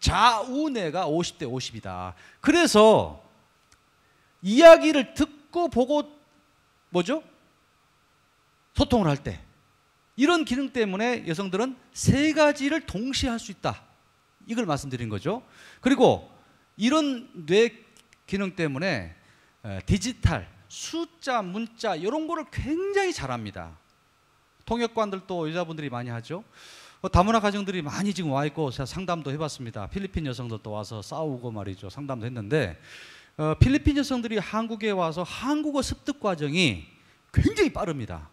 좌우뇌가 50대 50이다. 그래서 이야기를 듣고 보고 뭐죠? 소통을 할 때 이런 기능 때문에 여성들은 세 가지를 동시에 할 수 있다. 이걸 말씀드린 거죠. 그리고 이런 뇌 기능 때문에 디지털, 숫자, 문자 이런 거를 굉장히 잘합니다. 통역관들도 여자분들이 많이 하죠. 다문화 가정들이 많이 지금 와 있고 제가 상담도 해봤습니다. 필리핀 여성들도 와서 싸우고 말이죠. 상담도 했는데 필리핀 여성들이 한국에 와서 한국어 습득 과정이 굉장히 빠릅니다.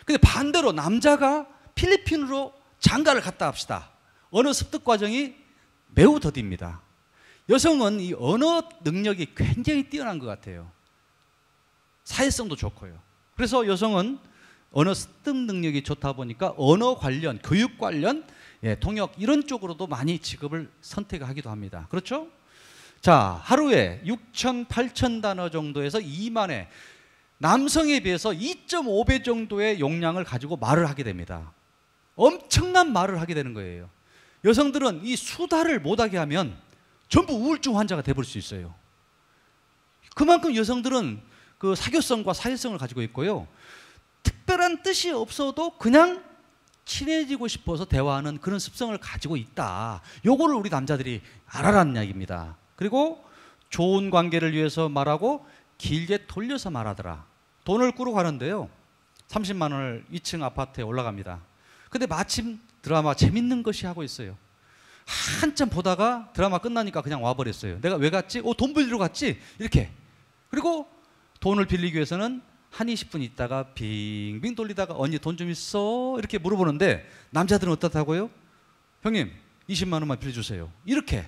근데 반대로 남자가 필리핀으로 장가를 갔다 합시다. 언어 습득 과정이 매우 더딥니다. 여성은 이 언어 능력이 굉장히 뛰어난 것 같아요. 사회성도 좋고요. 그래서 여성은 언어 습득 능력이 좋다 보니까 언어 관련, 교육 관련, 통역 이런 쪽으로도 많이 직업을 선택하기도 합니다. 그렇죠? 자, 하루에 6,000, 8,000 단어 정도에서 2만에 남성에 비해서 2.5배 정도의 용량을 가지고 말을 하게 됩니다. 엄청난 말을 하게 되는 거예요. 여성들은 이 수다를 못하게 하면 전부 우울증 환자가 돼버릴 수 있어요. 그만큼 여성들은 그 사교성과 사회성을 가지고 있고요. 특별한 뜻이 없어도 그냥 친해지고 싶어서 대화하는 그런 습성을 가지고 있다. 요거를 우리 남자들이 알아라는 이야기입니다. 그리고 좋은 관계를 위해서 말하고 길게 돌려서 말하더라. 돈을 꾸러 가는데요. 30만 원을 2층 아파트에 올라갑니다. 근데 마침 드라마 재밌는 것이 하고 있어요. 한참 보다가 드라마 끝나니까 그냥 와버렸어요. 내가 왜 갔지? 돈 빌리러 갔지? 이렇게. 그리고 돈을 빌리기 위해서는 한 20분 있다가 빙빙 돌리다가 언니 돈 좀 있어? 이렇게 물어보는데 남자들은 어떻다고요? 형님 20만 원만 빌려주세요. 이렇게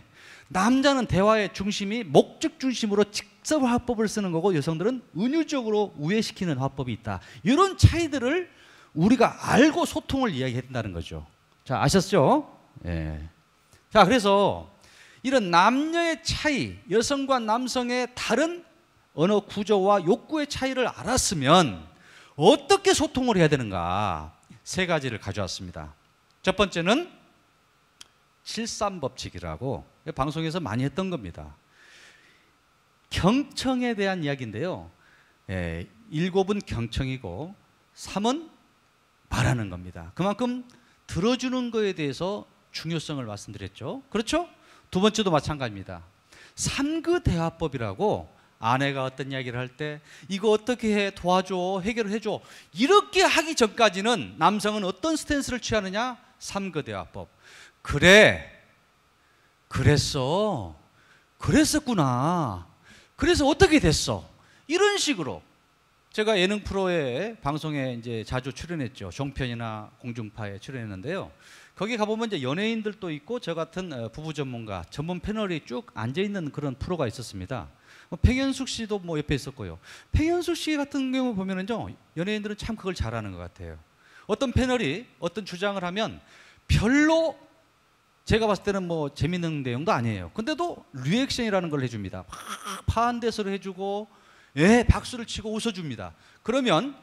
남자는 대화의 중심이 목적 중심으로 직접 화법을 쓰는 거고 여성들은 은유적으로 우회시키는 화법이 있다. 이런 차이들을 우리가 알고 소통을 이야기한다는 거죠. 자, 아셨죠? 예. 자, 그래서 이런 남녀의 차이, 여성과 남성의 다른 언어 구조와 욕구의 차이를 알았으면 어떻게 소통을 해야 되는가? 세 가지를 가져왔습니다. 첫 번째는 73법칙이라고 방송에서 많이 했던 겁니다. 경청에 대한 이야기인데요. 7은 경청이고 3은 말하는 겁니다. 그만큼 들어주는 거에 대해서 중요성을 말씀드렸죠. 그렇죠? 두 번째도 마찬가지입니다. 3그 대화법이라고 아내가 어떤 이야기를 할 때 이거 어떻게 해? 도와줘. 해결을 해줘. 이렇게 하기 전까지는 남성은 어떤 스탠스를 취하느냐? 3그 대화법. 그래. 그랬어. 그랬었구나. 그래서 어떻게 됐어? 이런 식으로 제가 예능 프로에 방송에 이제 자주 출연했죠. 종편이나 공중파에 출연했는데요. 거기 가보면 이제 연예인들도 있고 저 같은 부부 전문가, 전문 패널이 쭉 앉아있는 그런 프로가 있었습니다. 팽현숙 씨도 뭐 옆에 있었고요. 팽현숙 씨 같은 경우 보면은요, 연예인들은 참 그걸 잘하는 것 같아요. 어떤 패널이 어떤 주장을 하면 별로 제가 봤을 때는 뭐 재밌는 내용도 아니에요. 근데도 리액션이라는 걸 해줍니다. 파한대서를 해주고, 예, 박수를 치고 웃어줍니다. 그러면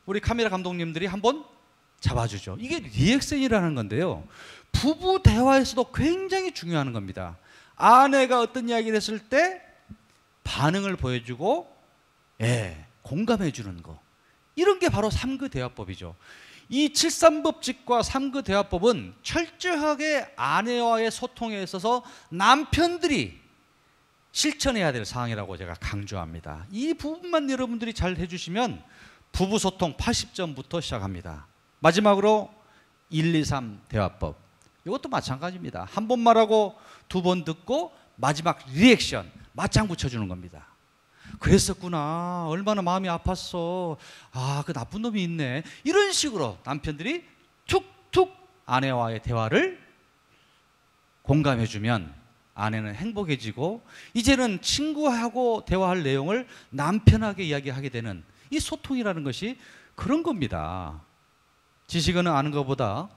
우리 카메라 감독님들이 한번 잡아주죠. 이게 리액션이라는 건데요. 부부 대화에서도 굉장히 중요한 겁니다. 아내가 어떤 이야기를 했을 때 반응을 보여주고, 예, 공감해 주는 거. 이런 게 바로 3그 대화법이죠. 이 73법칙과 3그 대화법은 철저하게 아내와의 소통에 있어서 남편들이 실천해야 될 사항이라고 제가 강조합니다. 이 부분만 여러분들이 잘 해주시면 부부 소통 80점부터 시작합니다. 마지막으로 1, 2, 3 대화법. 이것도 마찬가지입니다. 한 번 말하고 두 번 듣고 마지막 리액션 맞장 붙여주는 겁니다. 그랬었구나. 얼마나 마음이 아팠어. 아, 그 나쁜 놈이 있네. 이런 식으로 남편들이 툭툭 아내와의 대화를 공감해주면 아내는 행복해지고 이제는 친구하고 대화할 내용을 남편에게 이야기하게 되는 이 소통이라는 것이 그런 겁니다. 지식은 아는 것보다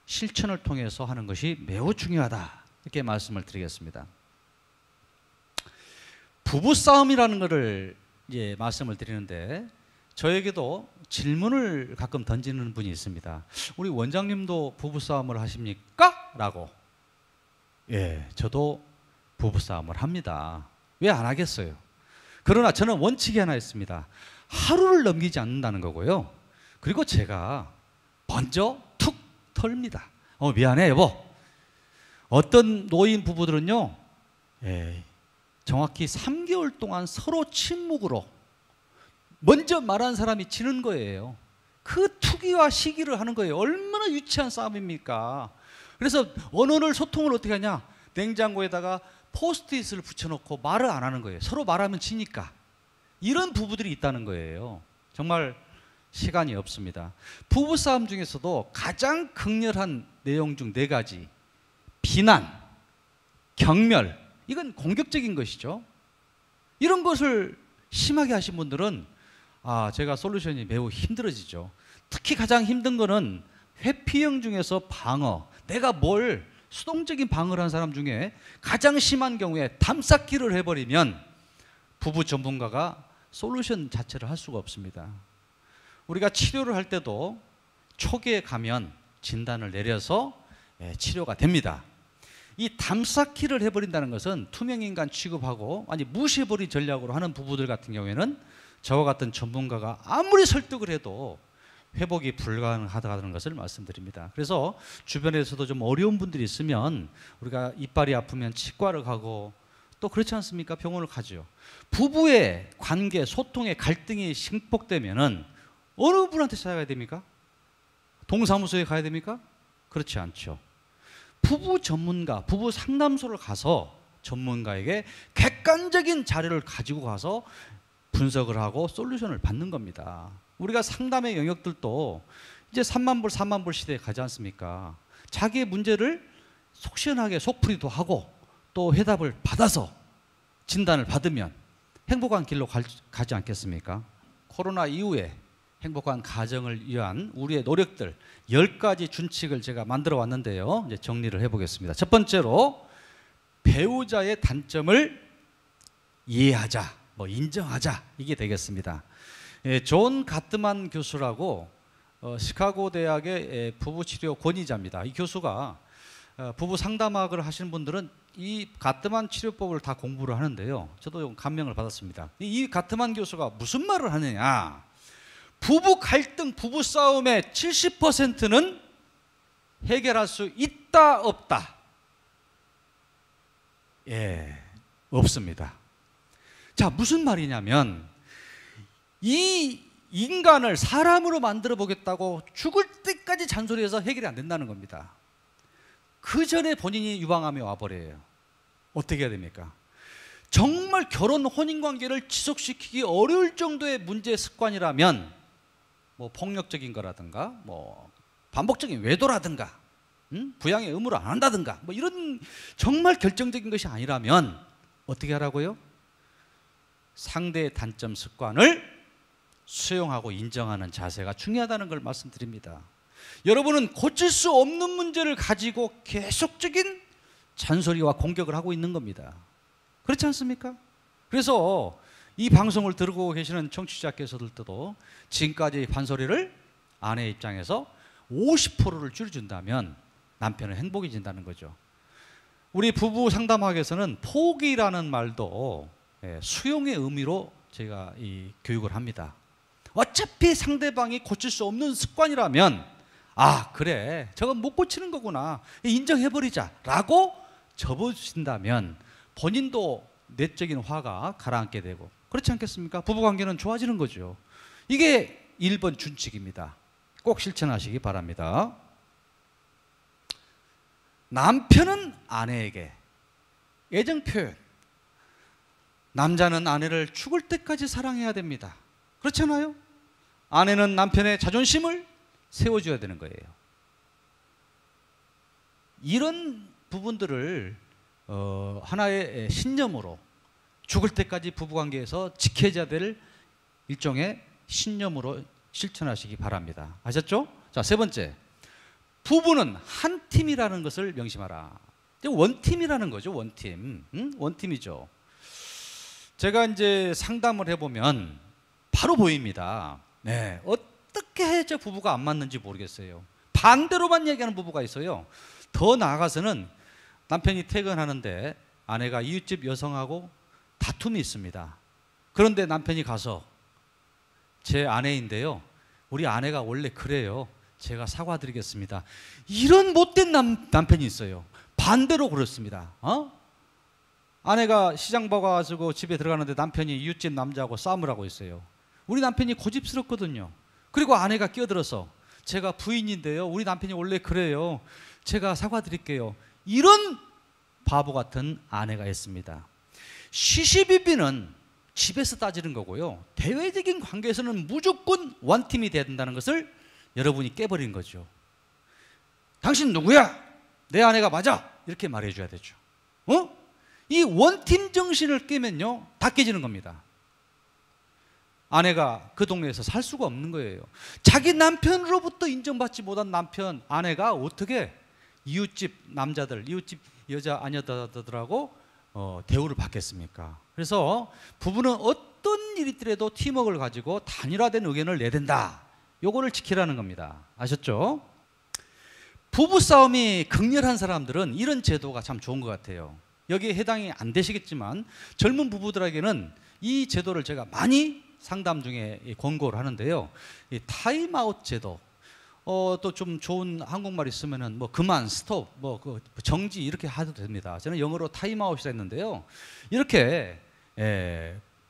실천을 통해서 하는 것이 매우 중요하다. 이렇게 말씀을 드리겠습니다. 부부싸움이라는 것을 이제 말씀을 드리는데 저에게도 질문을 가끔 던지는 분이 있습니다. 우리 원장님도 부부싸움을 하십니까? 라고. 예, 저도 부부싸움을 합니다. 왜 안 하겠어요? 그러나 저는 원칙이 하나 있습니다. 하루를 넘기지 않는다는 거고요. 그리고 제가 먼저 툭 털립니다. 미안해 여보. 어떤 노인 부부들은요, 정확히 3개월 동안 서로 침묵으로 먼저 말한 사람이 지는 거예요. 그 투기와 시기를 하는 거예요. 얼마나 유치한 싸움입니까? 그래서 언어를 소통을 어떻게 하냐? 냉장고에다가 포스트잇을 붙여놓고 말을 안 하는 거예요. 서로 말하면 지니까. 이런 부부들이 있다는 거예요. 정말 시간이 없습니다. 부부싸움 중에서도 가장 극렬한 내용 중 4가지. 비난, 경멸, 이건 공격적인 것이죠. 이런 것을 심하게 하신 분들은 제가 솔루션이 매우 힘들어지죠. 특히 가장 힘든 거는 회피형 중에서 방어, 내가 뭘 수동적인 방어를 한 사람 중에 가장 심한 경우에 담쌓기를 해버리면 부부 전문가가 솔루션 자체를 할 수가 없습니다. 우리가 치료를 할 때도 초기에 가면 진단을 내려서 치료가 됩니다. 이 담쌓기를 해버린다는 것은 투명인간 취급하고 아니 무시해버린 전략으로 하는 부부들 같은 경우에는 저와 같은 전문가가 아무리 설득을 해도 회복이 불가능하다는 것을 말씀드립니다. 그래서 주변에서도 좀 어려운 분들이 있으면 우리가 이빨이 아프면 치과를 가고 또 그렇지 않습니까? 병원을 가죠. 부부의 관계, 소통의 갈등이 증폭되면은 어느 분한테 찾아가야 됩니까? 동사무소에 가야 됩니까? 그렇지 않죠. 부부 전문가, 부부 상담소를 가서 전문가에게 객관적인 자료를 가지고 가서 분석을 하고 솔루션을 받는 겁니다. 우리가 상담의 영역들도 이제 3만 불, 4만 불 시대에 가지 않습니까? 자기의 문제를 속 시원하게 속풀이도 하고 또 해답을 받아서 진단을 받으면 행복한 길로 가지 않겠습니까? 코로나 이후에 행복한 가정을 위한 우리의 노력들 10가지 준칙을 제가 만들어 왔는데요. 이제 정리를 해보겠습니다. 첫 번째로 배우자의 단점을 이해하자, 인정하자, 이게 되겠습니다. 존 가트만 교수라고 시카고 대학의 부부치료 권위자입니다. 이 교수가 부부 상담학을 하시는 분들은 이 가트만 치료법을 다 공부를 하는데요. 저도 감명을 받았습니다. 이 가트만 교수가 무슨 말을 하느냐? 부부 갈등, 부부 싸움의 70%는 해결할 수 있다, 없다? 없습니다. 자, 무슨 말이냐면 이 인간을 사람으로 만들어 보겠다고 죽을 때까지 잔소리해서 해결이 안 된다는 겁니다. 그 전에 본인이 유방암에 와버려요. 어떻게 해야 됩니까? 정말 결혼 혼인관계를 지속시키기 어려울 정도의 문제 습관이라면 폭력적인 거라든가 반복적인 외도라든가 부양의 의무를 안 한다든가 이런 정말 결정적인 것이 아니라면 어떻게 하라고요? 상대의 단점 습관을 수용하고 인정하는 자세가 중요하다는 걸 말씀드립니다. 여러분은 고칠 수 없는 문제를 가지고 계속적인 잔소리와 공격을 하고 있는 겁니다. 그렇지 않습니까? 그래서 이 방송을 들고 계시는 청취자께서들도 지금까지 반소리를 아내 입장에서 50%를 줄여준다면 남편은 행복해진다는 거죠. 우리 부부 상담학에서는 포기라는 말도 수용의 의미로 제가 이 교육을 합니다. 어차피 상대방이 고칠 수 없는 습관이라면 그래 저건 못 고치는 거구나 인정해버리자 라고 접어주신다면 본인도 내적인 화가 가라앉게 되고 그렇지 않겠습니까? 부부관계는 좋아지는 거죠. 이게 1번 준칙입니다. 꼭 실천하시기 바랍니다. 남편은 아내에게 애정 표현. 남자는 아내를 죽을 때까지 사랑해야 됩니다. 그렇잖아요? 아내는 남편의 자존심을 세워줘야 되는 거예요. 이런 부분들을 하나의 신념으로 죽을 때까지 부부관계에서 지켜져야 될 일종의 신념으로 실천하시기 바랍니다. 아셨죠? 자, 세 번째, 부부는 한 팀이라는 것을 명심하라. 원팀이라는 거죠. 원팀. 원팀이죠. 제가 이제 상담을 해보면 바로 보입니다. 네, 어떻게 해야 부부가 안 맞는지 모르겠어요. 반대로만 얘기하는 부부가 있어요. 더 나아가서는 남편이 퇴근하는데 아내가 이웃집 여성하고 다툼이 있습니다. 그런데 남편이 가서 제 아내인데요, 우리 아내가 원래 그래요, 제가 사과드리겠습니다. 이런 못된 남편이 있어요. 반대로 그렇습니다. 아내가 시장 봐가지고 집에 들어가는데 남편이 이웃집 남자하고 싸움을 하고 있어요. 우리 남편이 고집스럽거든요. 그리고 아내가 끼어들어서 제가 부인인데요, 우리 남편이 원래 그래요, 제가 사과드릴게요. 이런 바보 같은 아내가 있습니다. 시시비비는 집에서 따지는 거고요, 대외적인 관계에서는 무조건 원팀이 돼야 된다는 것을 여러분이 깨버린 거죠. 당신 누구야? 내 아내가 맞아. 이렇게 말해줘야 되죠. 이 원팀 정신을 깨면요, 다 깨지는 겁니다. 아내가 그 동네에서 살 수가 없는 거예요. 자기 남편으로부터 인정받지 못한 남편, 아내가 어떻게 이웃집 남자들, 이웃집 여자 아녀들하고 대우를 받겠습니까? 그래서 부부는 어떤 일이 있더라도 팀워크를 가지고 단일화된 의견을 내야 된다. 요거를 지키라는 겁니다. 아셨죠? 부부싸움이 극렬한 사람들은 이런 제도가 참 좋은 것 같아요. 여기에 해당이 안 되시겠지만 젊은 부부들에게는 이 제도를 제가 많이 상담 중에 권고를 하는데요. 이 타임아웃 제도, 또 좀 좋은 한국말 있으면은 그만, 스톱, 정지 이렇게 해도 됩니다. 저는 영어로 타임아웃이라 했는데요. 이렇게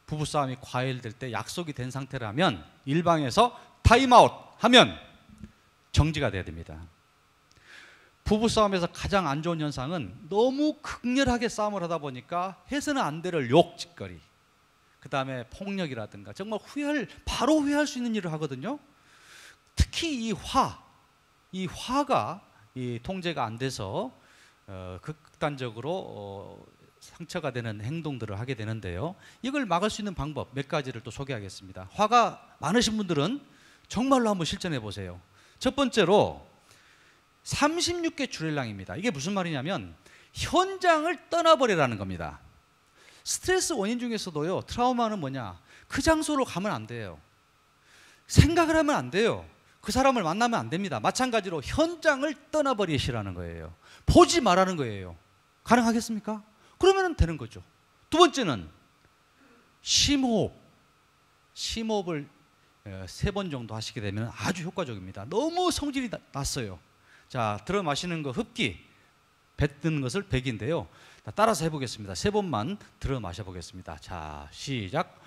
부부싸움이 과열될 때 약속이 된 상태라면 일방에서 타임아웃 하면 정지가 돼야 됩니다. 부부싸움에서 가장 안 좋은 현상은 너무 극렬하게 싸움을 하다 보니까 해서는 안 될 욕짓거리, 그 다음에 폭력이라든가 정말 바로 후회할 수 있는 일을 하거든요. 특히 이 화가 이 통제가 안 돼서 극단적으로 상처가 되는 행동들을 하게 되는데요. 이걸 막을 수 있는 방법 몇 가지를 또 소개하겠습니다. 화가 많으신 분들은 정말로 한번 실천해 보세요. 첫 번째로 36개 줄일랑입니다. 이게 무슨 말이냐면 현장을 떠나버리라는 겁니다. 스트레스 원인 중에서도요, 트라우마는 뭐냐? 그 장소로 가면 안 돼요. 생각을 하면 안 돼요. 그 사람을 만나면 안 됩니다. 마찬가지로 현장을 떠나버리시라는 거예요. 보지 말라는 거예요. 가능하겠습니까? 그러면 되는 거죠. 두 번째는 심호흡을 3번 정도 하시게 되면 아주 효과적입니다. 너무 성질이 났어요. 자, 들어 마시는 거 흡기, 뱉는 것을 배기인데요. 따라서 해보겠습니다. 3번만 들어 마셔보겠습니다. 자, 시작.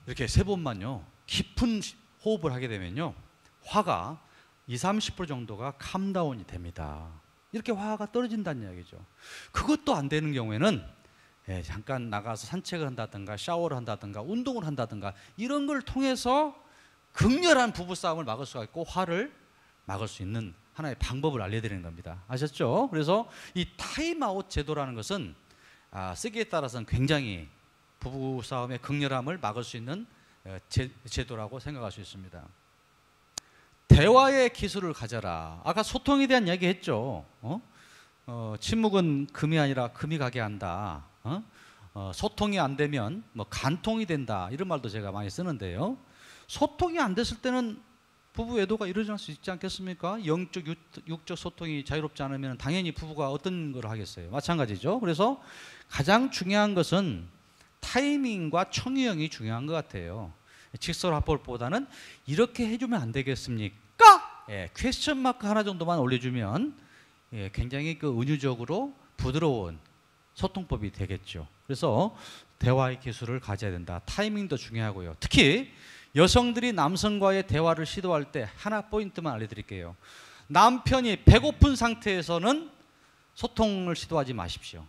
이렇게 3번만요 깊은 호흡을 하게 되면요 화가 20-30% 정도가 캄다운이 됩니다. 이렇게 화가 떨어진다는 이야기죠. 그것도 안 되는 경우에는 잠깐 나가서 산책을 한다든가 샤워를 한다든가 운동을 한다든가 이런 걸 통해서 극렬한 부부싸움을 막을 수가 있고 화를 막을 수 있는 하나의 방법을 알려드리는 겁니다. 아셨죠? 그래서 이 타임아웃 제도라는 것은 쓰기에 따라서는 굉장히 부부싸움의 극렬함을 막을 수 있는 제도라고 생각할 수 있습니다. 대화의 기술을 가져라. 아까 소통에 대한 이야기 했죠. 침묵은 금이 아니라 금이 가게 한다. 소통이 안 되면 뭐 간통이 된다. 이런 말도 제가 많이 쓰는데요. 소통이 안 됐을 때는 부부 애도가 일어날 수 있지 않겠습니까? 영적, 육적 소통이 자유롭지 않으면 당연히 부부가 어떤 걸 하겠어요. 마찬가지죠. 그래서 가장 중요한 것은 타이밍과 청유형이 중요한 것 같아요. 직설화법보다는 이렇게 해주면 안 되겠습니까? 퀘스천 마크 하나 정도만 올려주면 굉장히 은유적으로 부드러운 소통법이 되겠죠. 그래서 대화의 기술을 가져야 된다. 타이밍도 중요하고요. 특히 여성들이 남성과의 대화를 시도할 때 하나 포인트만 알려드릴게요. 남편이 배고픈 상태에서는 소통을 시도하지 마십시오.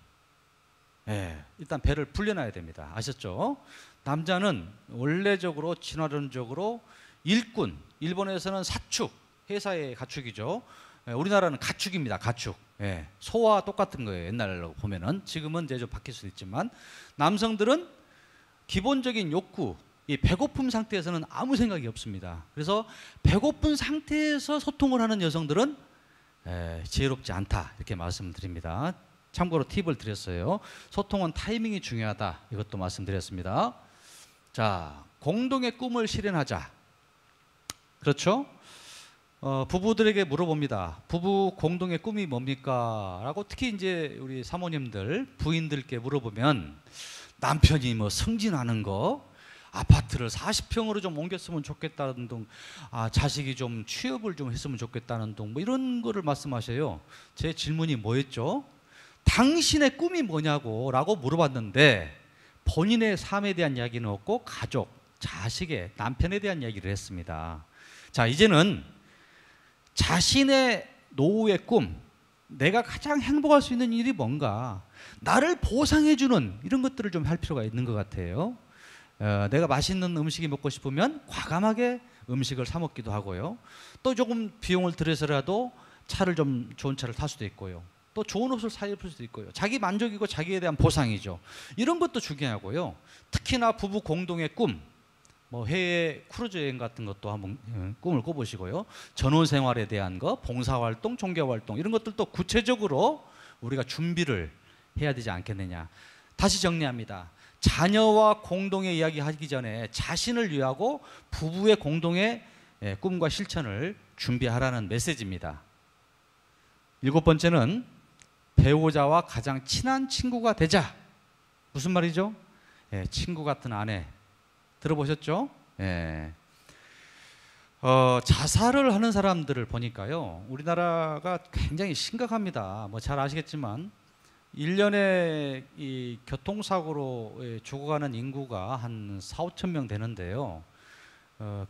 일단 배를 불려놔야 됩니다. 아셨죠? 남자는 원래적으로 진화론적으로 일꾼, 일본에서는 사축, 회사의 가축이죠. 우리나라는 가축입니다. 가축. 소와 똑같은 거예요. 옛날로 보면은. 지금은 이제 좀 바뀔 수도 있지만 남성들은 기본적인 욕구, 이 배고픔 상태에서는 아무 생각이 없습니다. 그래서 배고픈 상태에서 소통을 하는 여성들은 지혜롭지 않다 이렇게 말씀드립니다. 참고로 팁을 드렸어요. 소통은 타이밍이 중요하다 이것도 말씀드렸습니다. 자, 공동의 꿈을 실현하자. 그렇죠? 부부들에게 물어봅니다. 부부 공동의 꿈이 뭡니까? 라고 특히 이제 우리 사모님들 부인들께 물어보면 남편이 뭐 승진하는 거, 아파트를 40평으로 좀 옮겼으면 좋겠다는 등, 자식이 좀 취업을 좀 했으면 좋겠다는 등, 뭐 이런 거를 말씀하셔요. 제 질문이 뭐였죠? 당신의 꿈이 뭐냐고 라고 물어봤는데 본인의 삶에 대한 이야기는 없고 가족, 자식의 남편에 대한 이야기를 했습니다. 자, 이제는 자신의 노후의 꿈, 내가 가장 행복할 수 있는 일이 뭔가, 나를 보상해주는 이런 것들을 좀 할 필요가 있는 것 같아요. 내가 맛있는 음식이 먹고 싶으면 과감하게 음식을 사 먹기도 하고요. 또 조금 비용을 들여서라도 차를 좀 좋은 차를 탈 수도 있고요. 또 좋은 옷을 사 입을 수도 있고요. 자기 만족이고 자기에 대한 보상이죠. 이런 것도 중요하고요. 특히나 부부 공동의 꿈, 뭐 해외 크루즈 여행 같은 것도 한번 꿈을 꿔보시고요. 전원 생활에 대한 거, 봉사활동, 종교활동 이런 것들도 구체적으로 우리가 준비를 해야 되지 않겠느냐. 다시 정리합니다. 자녀와 공동의 이야기 하기 전에 자신을 위하고 부부의 공동의 꿈과 실천을 준비하라는 메시지입니다. 7번째는 배우자와 가장 친한 친구가 되자. 무슨 말이죠? 친구 같은 아내. 들어보셨죠? 자살을 하는 사람들을 보니까요, 우리나라가 굉장히 심각합니다. 뭐 잘 아시겠지만 1년에 이 교통사고로 죽어가는 인구가 한 4, 5천 명 되는데요.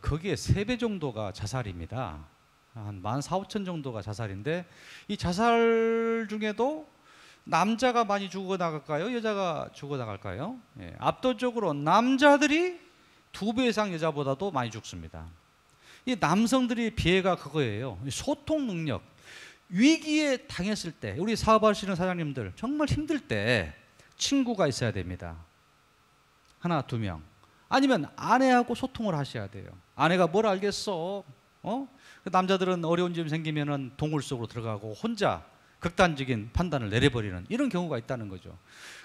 거기에 3배 정도가 자살입니다. 한 14,5천 정도가 자살인데, 이 자살 중에도 남자가 많이 죽어나갈까요? 여자가 죽어나갈까요? 예, 압도적으로 남자들이 2배 이상 여자보다도 많이 죽습니다. 이 남성들이 피해가 그거예요. 소통 능력. 위기에 당했을 때, 우리 사업하시는 사장님들 정말 힘들 때 친구가 있어야 됩니다. 하나, 2명. 아니면 아내하고 소통을 하셔야 돼요. 아내가 뭘 알겠어? 남자들은 어려운 점 생기면은 동굴 속으로 들어가고 혼자 극단적인 판단을 내려버리는 이런 경우가 있다는 거죠.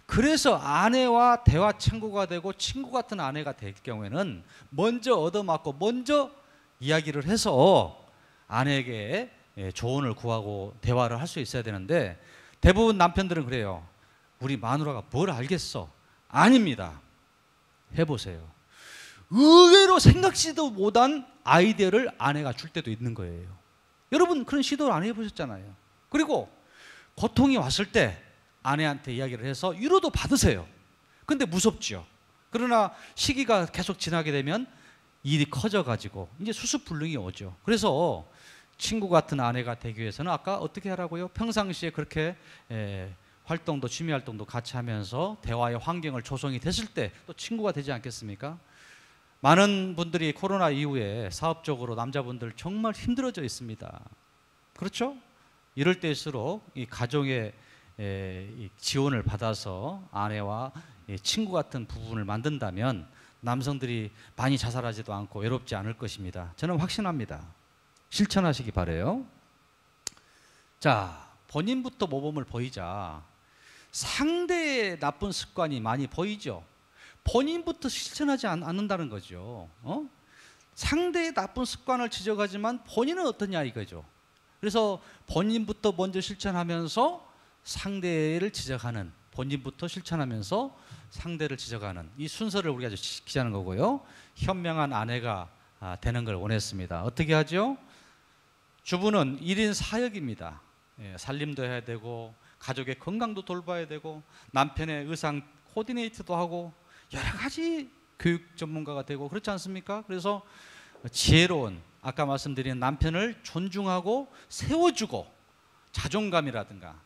그래서 아내와 대화 친구가 되고 친구 같은 아내가 될 경우에는 먼저 얻어맞고 먼저 이야기를 해서 아내에게 조언을 구하고 대화를 할 수 있어야 되는데, 대부분 남편들은 그래요. 우리 마누라가 뭘 알겠어? 아닙니다. 해보세요. 의외로 생각지도 못한 아이디어를 아내가 줄 때도 있는 거예요. 여러분 그런 시도를 안 해보셨잖아요. 그리고 고통이 왔을 때 아내한테 이야기를 해서 위로도 받으세요. 근데 무섭죠. 그러나 시기가 계속 지나게 되면 일이 커져가지고 이제 수습불능이 오죠. 그래서 친구 같은 아내가 되기 위해서는 아까 어떻게 하라고요? 평상시에 그렇게 활동도, 취미 활동도 같이 하면서 대화의 환경을 조성이 됐을 때 또 친구가 되지 않겠습니까? 많은 분들이 코로나 이후에 사업적으로 남자분들 정말 힘들어져 있습니다. 그렇죠? 이럴 때일수록 이 가정의 이 지원을 받아서 아내와 친구 같은 부분을 만든다면 남성들이 많이 자살하지도 않고 외롭지 않을 것입니다. 저는 확신합니다. 실천하시기 바라요. 자, 본인부터 모범을 보이자. 상대의 나쁜 습관이 많이 보이죠. 본인부터 실천하지 않는다는 거죠. 상대의 나쁜 습관을 지적하지만 본인은 어떠냐 이거죠. 그래서 본인부터 먼저 실천하면서 상대를 지적하는, 본인부터 실천하면서 상대를 지적하는 이 순서를 우리가 지키자는 거고요. 현명한 아내가 되는 걸 원했습니다. 어떻게 하죠? 주부는 1인 사역입니다. 살림도 해야 되고 가족의 건강도 돌봐야 되고 남편의 의상 코디네이트도 하고 여러 가지 교육 전문가가 되고 그렇지 않습니까? 그래서 지혜로운, 아까 말씀드린 남편을 존중하고 세워주고 자존감이라든가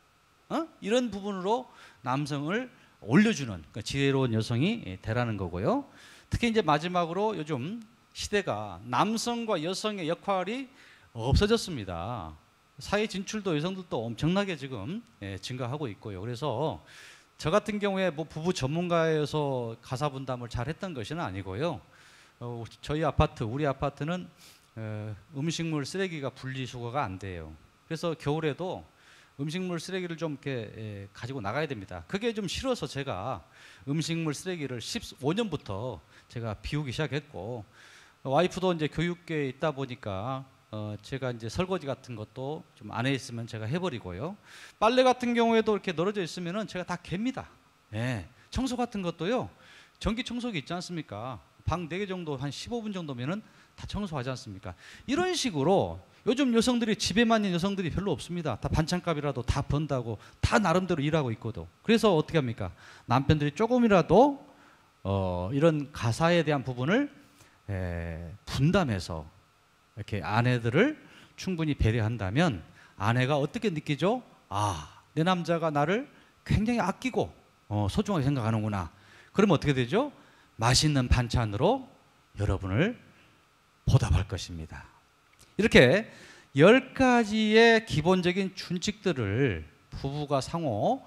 이런 부분으로 남성을 올려주는 지혜로운 여성이 되라는 거고요. 특히 이제 마지막으로 요즘 시대가 남성과 여성의 역할이 없어졌습니다. 사회 진출도 여성들도 엄청나게 지금 증가하고 있고요. 그래서 저 같은 경우에 뭐 부부 전문가여서 가사 분담을 잘했던 것은 아니고요. 저희 아파트, 우리 아파트는 음식물 쓰레기가 분리수거가 안 돼요. 그래서 겨울에도 음식물 쓰레기를 좀 이렇게 가지고 나가야 됩니다. 그게 좀 싫어서 제가 음식물 쓰레기를 15년부터 제가 비우기 시작했고, 와이프도 이제 교육계에 있다 보니까 제가 이제 설거지 같은 것도 좀 안에 있으면 제가 해버리고요. 빨래 같은 경우에도 이렇게 널어져 있으면은 제가 다 갭니다. 청소 같은 것도요. 전기 청소기 있지 않습니까? 방 4개 정도 한 15분 정도면은 다 청소하지 않습니까? 이런 식으로 요즘 여성들이, 집에만 있는 여성들이 별로 없습니다. 다 반찬값이라도 다 번다고 다 나름대로 일하고 있거든. 그래서 어떻게 합니까? 남편들이 조금이라도 이런 가사에 대한 부분을 분담해서 이렇게 아내들을 충분히 배려한다면 아내가 어떻게 느끼죠? 아, 내 남자가 나를 굉장히 아끼고 소중하게 생각하는구나. 그러면 어떻게 되죠? 맛있는 반찬으로 여러분을 보답할 것입니다. 이렇게 10가지의 기본적인 준칙들을 부부가 상호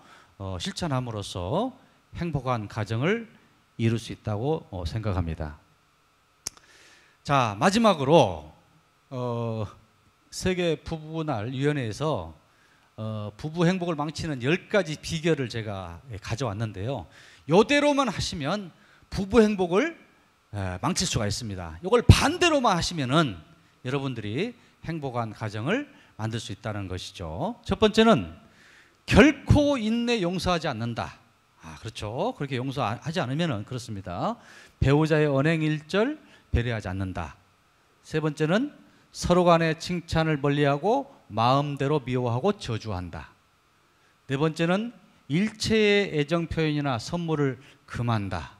실천함으로써 행복한 가정을 이룰 수 있다고 생각합니다. 자, 마지막으로 세계 부부날 위원회에서 부부 행복을 망치는 10가지 비결을 제가 가져왔는데요. 이대로만 하시면 부부 행복을 망칠 수가 있습니다. 이걸 반대로만 하시면은 여러분들이 행복한 가정을 만들 수 있다는 것이죠. 첫 번째는 결코 인내 용서하지 않는다. 그렇죠. 그렇게 용서하지 않으면은 그렇습니다. 배우자의 언행 일절 배려하지 않는다. 세 번째는 서로 간의 칭찬을 멀리하고 마음대로 미워하고 저주한다. 네 번째는 일체의 애정 표현이나 선물을 금한다.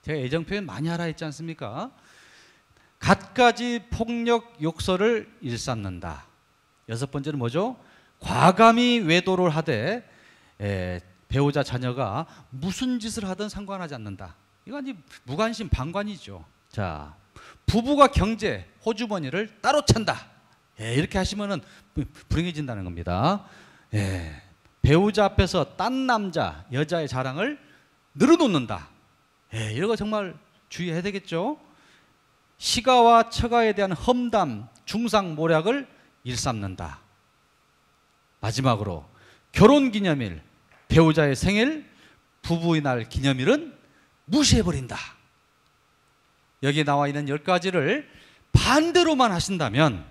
제가 애정 표현 많이 하라 했지 않습니까? 갖가지 폭력 욕설을 일삼는다. 여섯 번째는 뭐죠? 과감히 외도를 하되 배우자 자녀가 무슨 짓을 하든 상관하지 않는다. 이건 이제 무관심 방관이죠. 자, 부부가 경제 호주머니를 따로 찬다. 이렇게 하시면은 불행해진다는 겁니다. 배우자 앞에서 딴 남자 여자의 자랑을 늘어놓는다. 이런 거 정말 주의해야 되겠죠. 시가와 처가에 대한 험담, 중상모략을 일삼는다. 마지막으로 결혼기념일, 배우자의 생일, 부부의 날 기념일은 무시해버린다. 여기 나와 있는 10가지를 반대로만 하신다면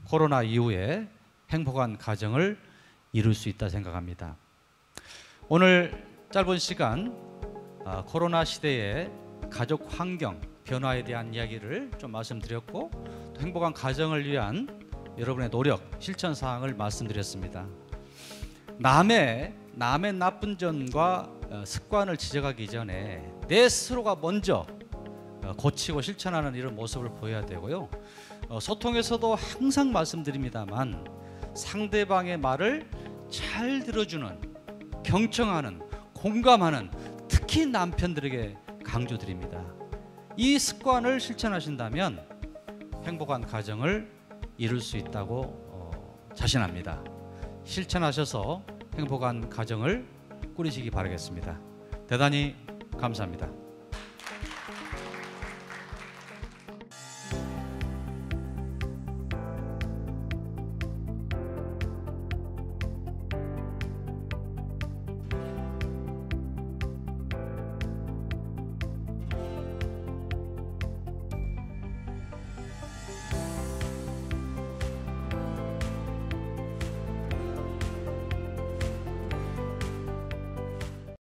코로나 이후에 행복한 가정을 이룰 수 있다 생각합니다. 오늘 짧은 시간 코로나 시대의 가족 환경 변화에 대한 이야기를 좀 말씀드렸고, 또 행복한 가정을 위한 여러분의 노력, 실천 사항을 말씀드렸습니다. 남의 나쁜 점과 습관을 지적하기 전에 내 스스로가 먼저 고치고 실천하는 이런 모습을 보여야 되고요. 소통에서도 항상 말씀드립니다만 상대방의 말을 잘 들어주는, 경청하는, 공감하는, 특히 남편들에게 강조드립니다. 이 습관을 실천하신다면 행복한 가정을 이룰 수 있다고 자신합니다. 실천하셔서 행복한 가정을 꾸리시기 바라겠습니다. 대단히 감사합니다.